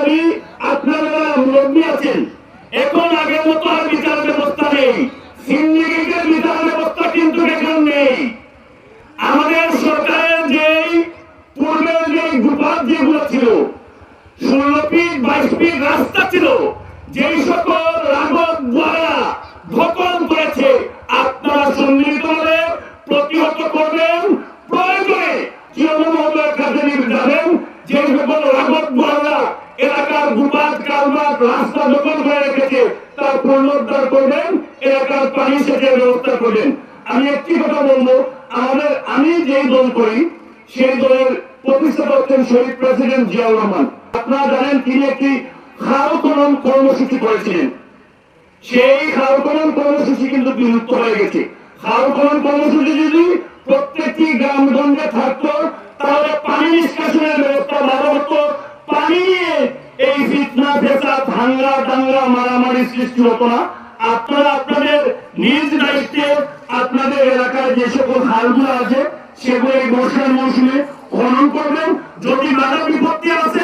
দাবি আপনারা মুরব্বী আছেন, এখন আগের মতো আর বিচার ব্যবস্থা নেই, সিন্ডিকেটের বিচার ব্যবস্থা কিন্তু এখন নেই। আমাদের সরকারের যেই পূর্বের যে গুপাত যেগুলো ছিল, 16 ফিট 22 ফিট রাস্তা ছিল, যেই সকল রাঘব দ্বারা দখল করেছে, আপনারা সম্মিলিতভাবে প্রতিহত করবেন। প্রয়োজনে তৃণমূলের কাছে যাবেন, যে সকল রাঘব দ্বারা এলাকার গুপাত কালভার্ট রাস্তা দখল করে রেখেছে তার পুনরুদ্ধার করবেন, এলাকার পানি সেচের ব্যবস্থা করবেন। আমি একটি কথা বলবো, আমি যেই দল করি সেই দলের প্রতিষ্ঠাতা হচ্ছেন শহীদ প্রেসিডেন্ট জিয়াউর রহমান। আপনারা জানেন তিনি একটি খাল খনন কর্মসূচি করেছিলেন, সেই খাল খনন কর্মসূচি কিন্তু বিলুপ্ত হয়ে গেছে। খাল খনন কর্মসূচি যদি প্রত্যেকটি গ্রামগঞ্জে থাকতো তাহলে পানি নিষ্কাশনের ব্যবস্থা ভালো হতো, পানি নিয়ে এই ফিতনা ফেসাদ হাঙ্গা দাঙ্গা মারামারি সৃষ্টি হতো না। আপনারা আপনাদের নিজ দায়িত্বে আপনাদের এলাকায় যে সকল খালগুলো আছে সেগুলো এই বর্ষার মৌসুমে খনন করবেন। যদি বাধা বিপত্তি আছে